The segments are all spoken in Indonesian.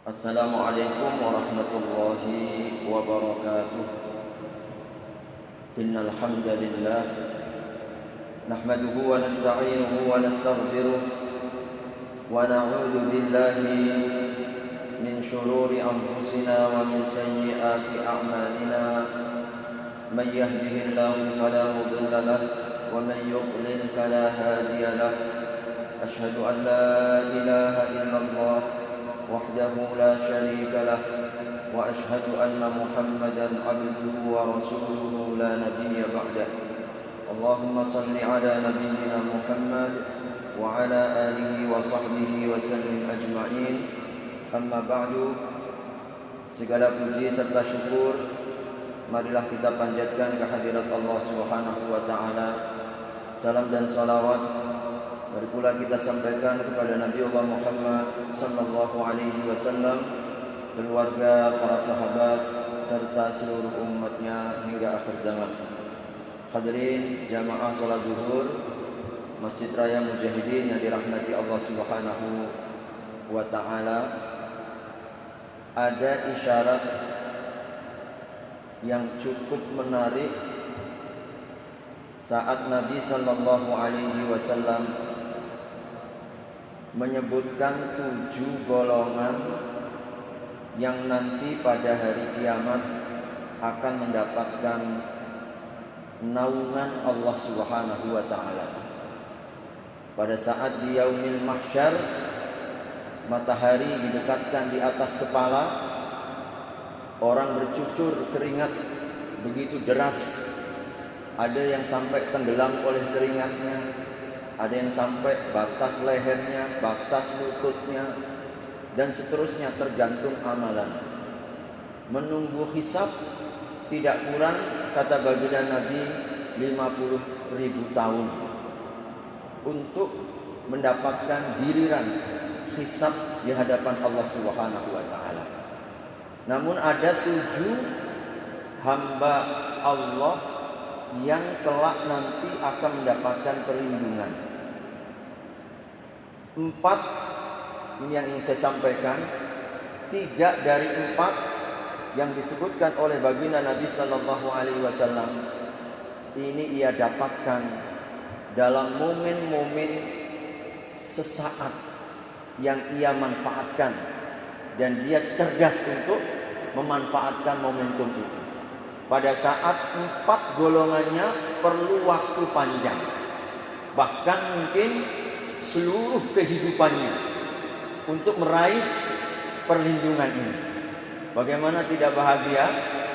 Assalamualaikum warahmatullahi wabarakatuh. Innal hamdalillah nahmaduhu wa nasta'inuhu wa nastaghfiruh wa na'udzu billahi min shururi anfusina wa min sayyiati a'malina. Man yahdihillahu fala mudilla lahu wa man yudlil fala hadiya lahu. Asyhadu an la ilaha illallah وحده لا شريك له وأشهد أن محمدا عبده ورسوله لا نبي بعده. اللهم صل على نبينا محمد وعلى آله وصحبه وسلم أجمعين. أما بعد, segala puji serta syukur marilah kita panjatkan kehadirat Allah Subhanahu wa taala. Salam dan salawat mari pula kita sampaikan kepada Nabi Allah Muhammad sallallahu alaihi wasallam, keluarga, para sahabat serta seluruh umatnya hingga akhir zaman. Hadirin jamaah salat zuhur Masjid Raya Mujahidin yang dirahmati Allah Subhanahu wa taala, ada isyarat yang cukup menarik saat Nabi sallallahu alaihi wasallam menyebutkan 7 golongan yang nanti pada hari kiamat akan mendapatkan naungan Allah Subhanahu wa taala. Pada saat di yaumil mahsyar, matahari didekatkan di atas kepala, orang bercucur keringat begitu deras. Ada yang sampai tenggelam oleh keringatnya, ada yang sampai batas lehernya, batas lututnya, dan seterusnya, tergantung amalan. Menunggu hisab tidak kurang, kata baginda Nabi, 50.000 tahun untuk mendapatkan giliran hisab di hadapan Allah Subhanahu wa taala. Namun ada 7 hamba Allah yang kelak nanti akan mendapatkan perlindungan. 4 ini yang ingin saya sampaikan. 3 dari 4 yang disebutkan oleh baginda Nabi sallallahu alaihi wasallam ini ia dapatkan dalam momen-momen sesaat yang ia manfaatkan, dan dia cerdas untuk memanfaatkan momentum itu. Pada saat 4 golongannya perlu waktu panjang, bahkan mungkin seluruh kehidupannya untuk meraih perlindungan ini. Bagaimana tidak bahagia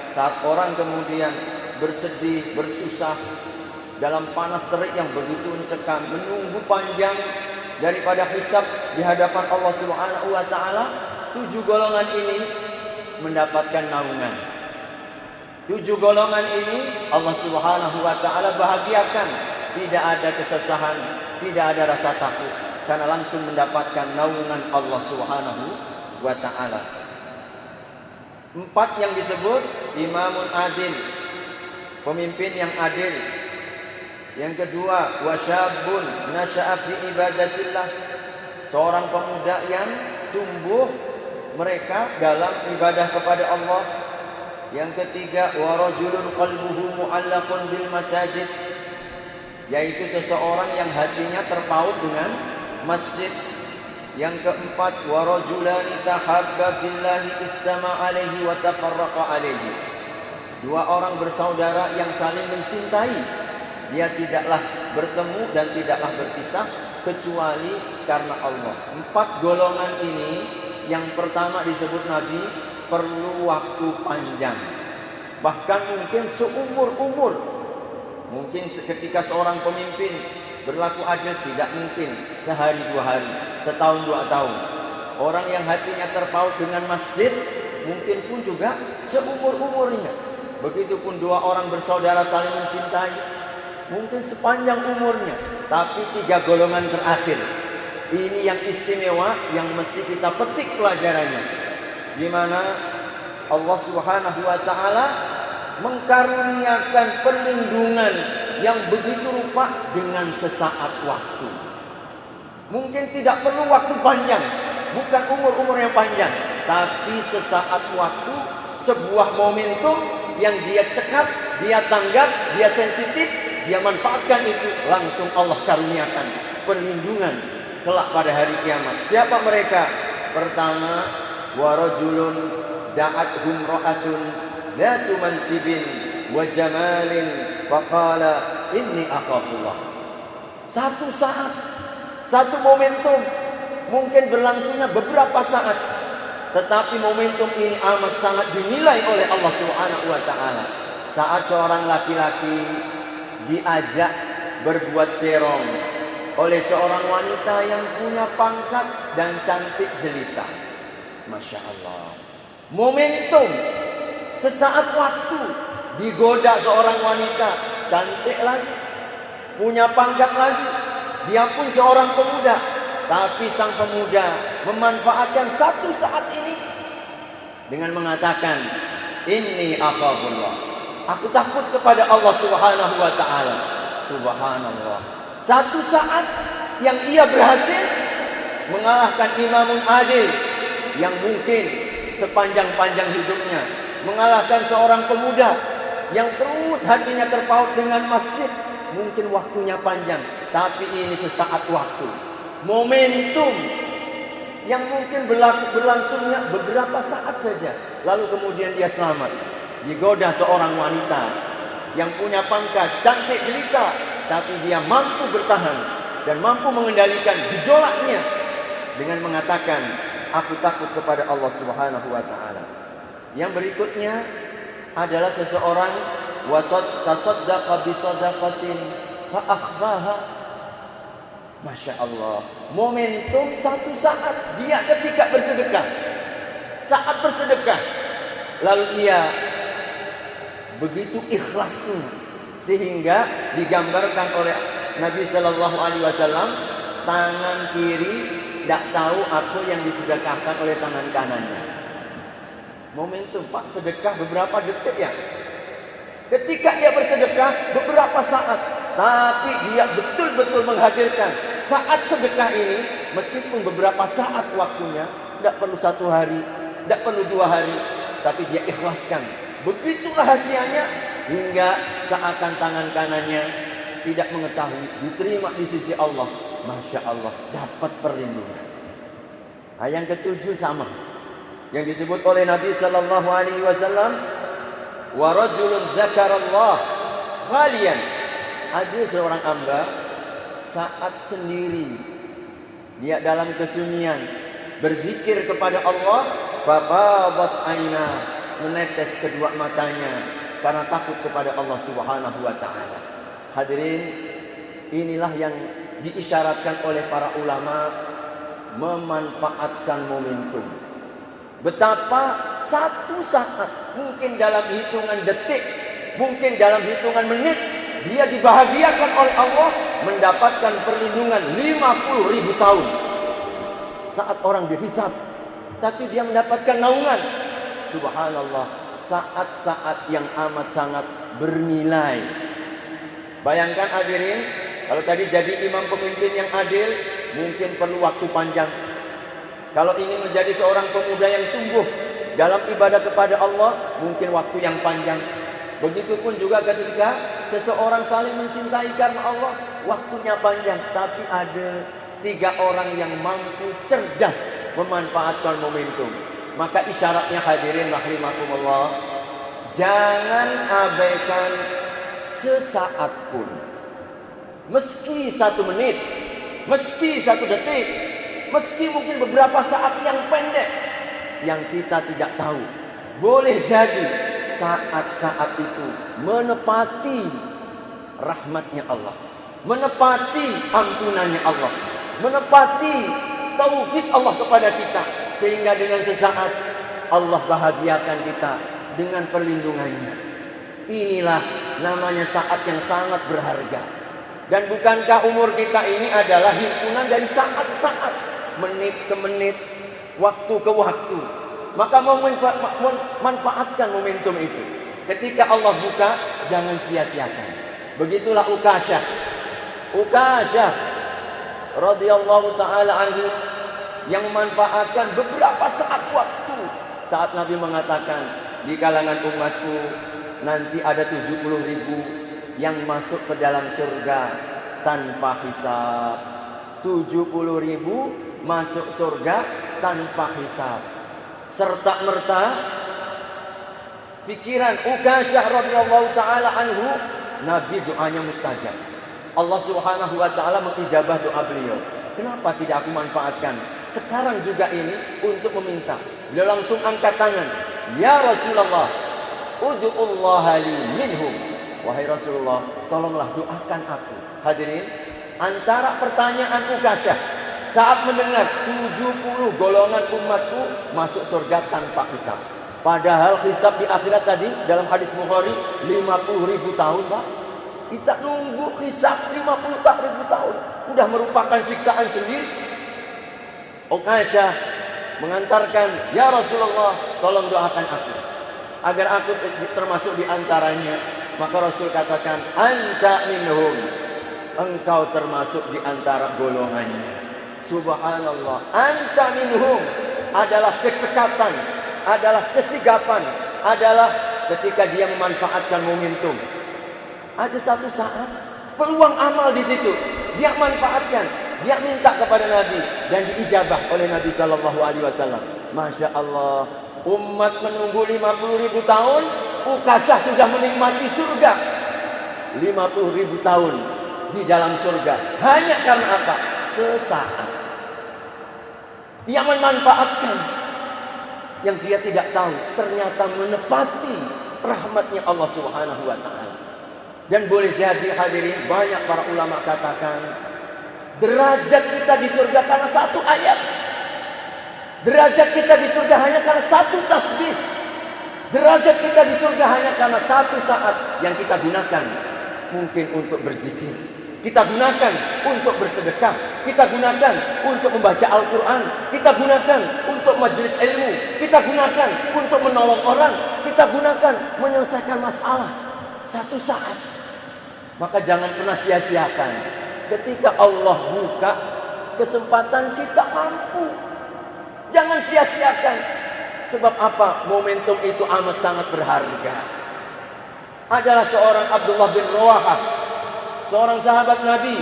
saat orang kemudian bersedih, bersusah dalam panas terik yang begitu mencekam, menunggu panjang daripada hisab di hadapan Allah Subhanahu wa taala. 7 golongan ini mendapatkan naungan. 7 golongan ini Allah Subhanahu wa taala bahagiakan. Tidak ada kesusahan, tidak ada rasa takut, karena langsung mendapatkan naungan Allah Subhanahu wa taala. 4 yang disebut: imamun adil, pemimpin yang adil. Yang kedua, wasyabun nasya'a fi ibadatillah, seorang pemuda yang tumbuh mereka dalam ibadah kepada Allah. Yang ketiga, warajulun qalbuhu mu'allaqun bil masajid, yaitu seseorang yang hatinya terpaut dengan masjid. Yang keempat, warajulani tahabba fillahi ijtama'a alaihi wa tafarraqa alaihi, 2 orang bersaudara yang saling mencintai, dia tidaklah bertemu dan tidaklah berpisah kecuali karena Allah. 4 golongan ini, yang pertama disebut Nabi, perlu waktu panjang, bahkan mungkin seumur-umur. Mungkin ketika seorang pemimpin berlaku adil, tidak mungkin sehari 2 hari, setahun 2 tahun. Orang yang hatinya terpaut dengan masjid mungkin pun juga seumur-umurnya. Begitupun dua orang bersaudara saling mencintai, mungkin sepanjang umurnya, tapi tiga golongan terakhir ini yang istimewa, yang mesti kita petik pelajarannya, di mana Allah Subhanahu wa taala mengkaruniakan perlindungan yang begitu rupa dengan sesaat waktu. Mungkin tidak perlu waktu panjang, bukan umur-umur yang panjang, tapi sesaat waktu, sebuah momentum yang dia cekat, dia tanggap, dia sensitif, dia manfaatkan itu, langsung Allah karuniakan perlindungan kelak pada hari kiamat. Siapa mereka? Pertama, wa rajulun da'athum ra'atun dzatu mansibin wa jamalin faqala inni akhafullah. Satu saat, satu momentum, mungkin berlangsungnya beberapa saat, tetapi momentum ini amat sangat dinilai oleh Allah Subhanahu wa taala. Saat seorang laki-laki diajak berbuat serong oleh seorang wanita yang punya pangkat dan cantik jelita. Masya Allah. Momentum, sesaat waktu, digoda seorang wanita, cantik lagi, punya pangkat lagi. Dia pun seorang pemuda, tapi sang pemuda memanfaatkan satu saat ini dengan mengatakan, inni akhafullah, aku takut kepada Allah Subhanahu wa taala. Subhanallah. Satu saat yang ia berhasil mengalahkan imamun adil yang mungkin sepanjang-panjang hidupnya, mengalahkan seorang pemuda yang terus hatinya terpaut dengan masjid, mungkin waktunya panjang, tapi ini sesaat waktu, momentum yang mungkin berlangsungnya beberapa saat saja, lalu kemudian dia selamat. Digoda seorang wanita yang punya pangkat, cantik jelita, tapi dia mampu bertahan dan mampu mengendalikan gejolaknya dengan mengatakan, aku takut kepada Allah Subhanahu wa taala. Yang berikutnya adalah seseorang tasaddaqa bi shadaqatin fa akhfaha. Masya Allah, momentum satu saat dia ketika bersedekah, saat bersedekah, lalu ia begitu ikhlasnya sehingga digambarkan oleh Nabi Shallallahu Alaihi Wasallam, tangan kiri tidak tahu apa yang disedekahkan oleh tangan kanannya. Momentum, Pak, sedekah beberapa detik ya. Ketika dia bersedekah beberapa saat, tapi dia betul-betul menghadirkan saat sedekah ini, meskipun beberapa saat waktunya, tidak perlu 1 hari, tidak perlu 2 hari, tapi dia ikhlaskan. Begitu rahasianya hingga seakan tangan kanannya tidak mengetahui, diterima di sisi Allah. Masya Allah, dapat perlindungan. Nah, yang ketujuh sama, yang disebut oleh Nabi Sallallahu Alaihi Wasallam, wa rajulun dzakarallah khalian. Ada seorang hamba saat sendiri, dia dalam kesunyian berzikir kepada Allah, fafadat aina, menetes kedua matanya karena takut kepada Allah Subhanahu wa taala. Hadirin, inilah yang diisyaratkan oleh para ulama, memanfaatkan momentum. Betapa satu saat, mungkin dalam hitungan detik, mungkin dalam hitungan menit, dia dibahagiakan oleh Allah mendapatkan perlindungan 50.000 tahun. Saat orang dihisab, tapi dia mendapatkan naungan. Subhanallah, saat-saat yang amat sangat bernilai. Bayangkan hadirin, kalau tadi jadi imam pemimpin yang adil, mungkin perlu waktu panjang. Kalau ingin menjadi seorang pemuda yang tumbuh dalam ibadah kepada Allah, mungkin waktu yang panjang. Begitupun juga ketika seseorang saling mencintai karena Allah, waktunya panjang. Tapi ada 3 orang yang mampu cerdas memanfaatkan momentum. Maka isyaratnya hadirin rahimakumullah, jangan abaikan sesaat pun. Meski 1 menit, meski 1 detik, meski mungkin beberapa saat yang pendek yang kita tidak tahu, boleh jadi saat-saat itu menepati rahmatnya Allah, menepati ampunannya Allah, menepati taufik Allah kepada kita, sehingga dengan sesaat Allah bahagiakan kita dengan perlindungannya. Inilah namanya saat yang sangat berharga. Dan bukankah umur kita ini adalah himpunan dari saat-saat, menit ke menit, waktu ke waktu. Maka manfaatkan momentum itu. Ketika Allah buka, jangan sia-siakan. Begitulah Ukasyah radhiyallahu taala anhu yang memanfaatkan beberapa saat waktu. Saat Nabi mengatakan, di kalangan umatku nanti ada 70.000 yang masuk ke dalam surga tanpa hisab. 70.000 masuk surga tanpa hisab. Serta merta fikiran Ukasyah radhiyallahu taala anhu, Nabi doanya mustajab. Allah Subhanahu wa taala mengijabah doa beliau. Kenapa tidak aku manfaatkan sekarang juga ini untuk meminta? Beliau langsung angkat tangan. Ya Rasulullah, ud'ullaha li minhum. Wahai Rasulullah, tolonglah doakan aku. Hadirin, antara pertanyaan Ukasyah saat mendengar 70 golongan umatku masuk surga tanpa hisab. Padahal hisab di akhirat tadi dalam hadis Bukhari 50.000 tahun, Pak. Kita nunggu hisab 50.000 tahun. Udah merupakan siksaan sendiri. Ukasyah mengantarkan, ya Rasulullah, tolong doakan aku agar aku termasuk di antaranya. Maka Rasul katakan, anta minhum, engkau termasuk di antara golongannya. Subhanallah, anta minhum adalah kecekatan, adalah kesigapan, adalah ketika dia memanfaatkan momentum. Ada satu saat peluang amal di situ, dia manfaatkan, dia minta kepada Nabi dan diijabah oleh Nabi sallallahu alaihi wasallam. Masya Allah, umat menunggu 50.000 tahun, Ukasyah sudah menikmati surga. 50.000 tahun di dalam surga. Hanya karena apa? Sesaat. Dia memanfaatkan yang dia tidak tahu, ternyata menepati rahmatnya Allah Subhanahu wa taala. Dan boleh jadi hadirin, banyak para ulama katakan derajat kita di surga karena satu ayat. Derajat kita di surga hanya karena satu tasbih. Derajat kita di surga hanya karena satu saat yang kita gunakan mungkin untuk berzikir, kita gunakan untuk bersedekah, kita gunakan untuk membaca Al-Quran, kita gunakan untuk majelis ilmu, kita gunakan untuk menolong orang, kita gunakan menyelesaikan masalah. Satu saat. Maka jangan pernah sia-siakan. Ketika Allah buka kesempatan, kita mampu. Jangan sia-siakan. Sebab apa? Momentum itu amat sangat berharga. Adalah seorang Abdullah bin Rawahah, seorang sahabat Nabi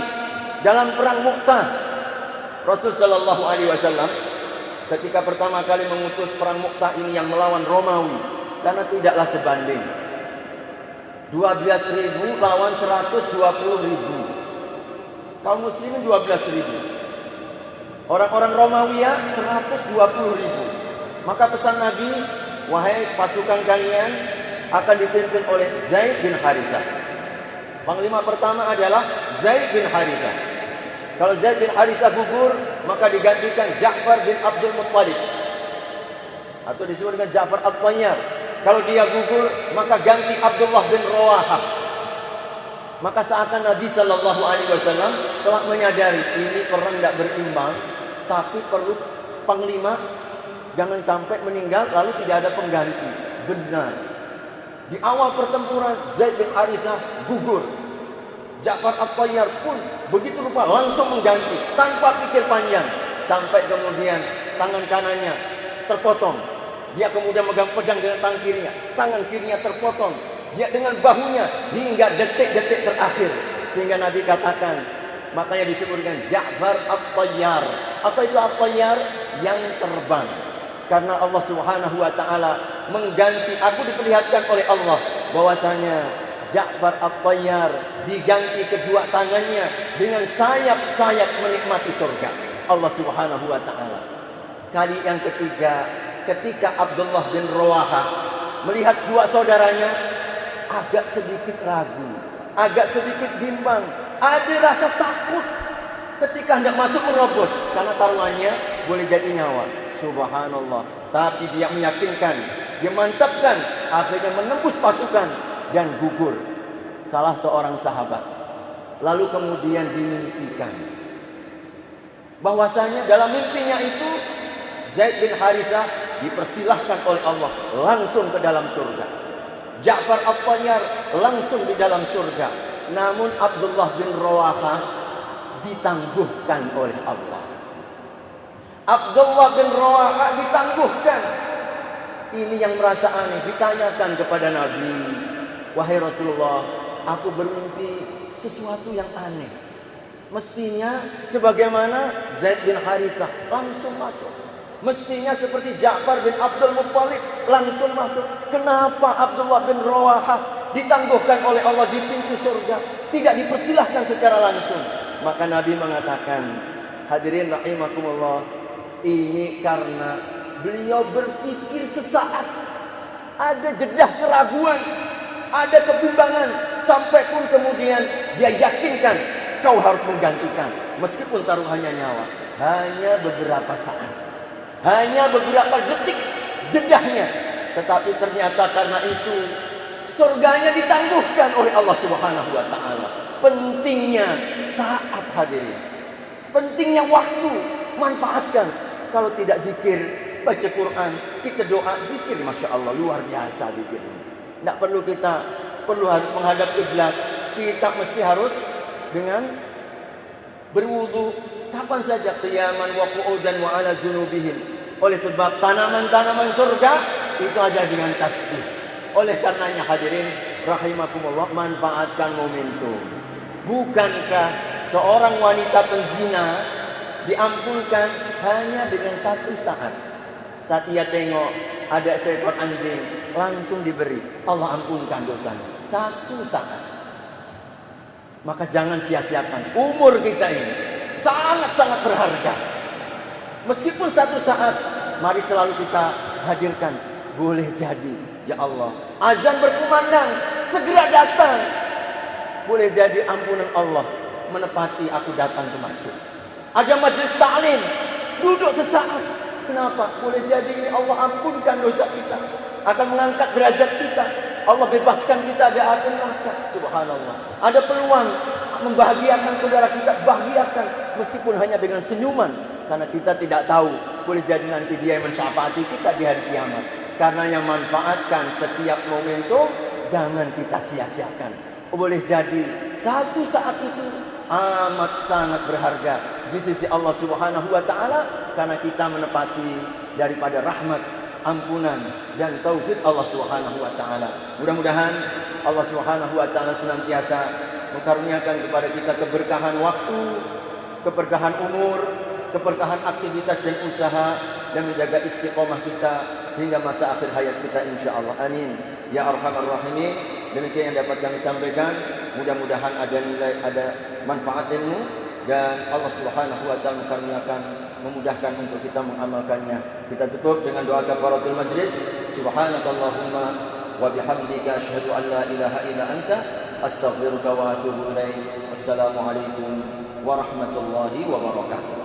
dalam perang Mu'tah. Rasul sallallahu alaihi wasallam ketika pertama kali mengutus perang Mu'tah ini yang melawan Romawi, karena tidaklah sebanding. 12.000 lawan 120.000. Kaum muslimin 12.000. Orang-orang Romawi 120.000. Maka pesan Nabi, wahai pasukan kalian akan dipimpin oleh Zaid bin Harithah. Panglima pertama adalah Zaid bin Harithah. Kalau Zaid bin Harithah gugur, maka digantikan Ja'far bin Abdul Muttalib, atau disebut dengan Ja'far At-Tayyar. Kalau dia gugur, maka ganti Abdullah bin Rawahah. Maka seakan Nabi sallallahu alaihi wasallam telah menyadari ini perang tidak berimbang, tapi perlu panglima, jangan sampai meninggal lalu tidak ada pengganti. Benar. Di awal pertempuran Zaid bin Harithah gugur. Ja'far At-Tayyar pun begitu rupa langsung mengganti tanpa pikir panjang, sampai kemudian tangan kanannya terpotong. Dia kemudian megang pedang dengan tangan kirinya terpotong. Dia dengan bahunya hingga detik-detik terakhir. Sehingga Nabi katakan, makanya disebutkan Ja'far At-Tayyar. Apa itu At-Tayyar? Yang terbang. Karena Allah Subhanahu wa taala mengganti, aku diperlihatkan oleh Allah bahwasanya Ja'far At-Tayyar diganti kedua tangannya dengan sayap-sayap menikmati surga Allah Subhanahu wa taala. Kali yang ketiga, ketika Abdullah bin Rawahah melihat dua saudaranya, agak sedikit ragu, agak sedikit bimbang, ada rasa takut ketika hendak masuk menerobos, karena taruhannya boleh jadi nyawa. Subhanallah. Tapi dia meyakinkan, dia mantapkan, akhirnya menembus pasukan dan gugur salah seorang sahabat. Lalu kemudian dimimpikan bahwasanya dalam mimpinya itu Zaid bin Harithah dipersilahkan oleh Allah langsung ke dalam surga. Ja'far At-Tayyar langsung di dalam surga. Namun Abdullah bin Rawahah ditangguhkan oleh Allah. Abdullah bin Rawahah ditangguhkan. Ini yang merasa aneh, ditanyakan kepada Nabi, "Wahai Rasulullah, aku bermimpi sesuatu yang aneh. Mestinya sebagaimana Zaid bin Harithah langsung masuk. Mestinya seperti Ja'far bin Abdul Muttalib langsung masuk. Kenapa Abdullah bin Rawahah ditangguhkan oleh Allah di pintu surga, tidak dipersilahkan secara langsung?" Maka Nabi mengatakan, hadirin rahimakumullah, ini karena beliau berpikir sesaat, ada jedah keraguan, ada kebimbangan, sampai pun kemudian dia yakinkan kau harus menggantikan, meskipun taruhannya nyawa. Hanya beberapa saat, hanya beberapa detik jedahnya, tetapi ternyata karena itu surganya ditangguhkan oleh Allah Subhanahu wa taala. Pentingnya saat, hadirin. Pentingnya waktu, manfaatkan. Kalau tidak zikir, baca Quran, kita doa, zikir, Masya Allah, luar biasa zikirnya. Tidak perlu harus menghadap kiblat. Kita mesti harus dengan berwudu kapan saja, qiyaman wa qu'udan wa ala junubihim. Oleh sebab tanaman-tanaman surga itu ada dengan tasbih. Oleh karenanya hadirin rahimakumullah, manfaatkan momentum. Bukankah seorang wanita penzina diampunkan hanya dengan satu saat? Saat ia tengok ada seekor anjing, langsung diberi, Allah ampunkan dosanya. Satu saat. Maka jangan sia-siakan umur kita ini, sangat-sangat berharga. Meskipun satu saat, mari selalu kita hadirkan. Boleh jadi, ya Allah, azan berkumandang, segera datang. Boleh jadi ampunan Allah menepati aku datang ke masjid. Ada majelis ta'lim, duduk sesaat. Kenapa? Boleh jadi ini Allah ampunkan dosa kita, akan mengangkat derajat kita. Allah bebaskan kita dari api neraka. Subhanallah. Ada peluang membahagiakan saudara kita, bahagiakan meskipun hanya dengan senyuman, karena kita tidak tahu, boleh jadi nanti dia yang mensyafaati kita di hari kiamat. Karenanya manfaatkan setiap momentum, jangan kita sia-siakan. Boleh jadi satu saat itu amat sangat berharga di sisi Allah Subhanahu wa taala, karena kita menepati daripada rahmat, ampunan dan taufik Allah Subhanahu wa taala. Mudah-mudahan Allah Subhanahu wa taala senantiasa mengkaruniakan kepada kita keberkahan waktu, keberkahan umur, keberkahan aktivitas dan usaha, dan menjaga istiqomah kita hingga masa akhir hayat kita insyaallah. Amin ya arhamar rahimin. Demikian yang dapat kami sampaikan. Mudah-mudahan ada nilai, ada manfaat ilmu, dan Allah Subhanahu wa taala mengaruniakan, memudahkan untuk kita mengamalkannya. Kita tutup dengan doa kafaratul majlis. Subhanakallahumma wa bihamdika asyhadu an la ilaha illa anta astaghfiruka wa atubu ilaik. Wassalamualaikum warahmatullahi wabarakatuh.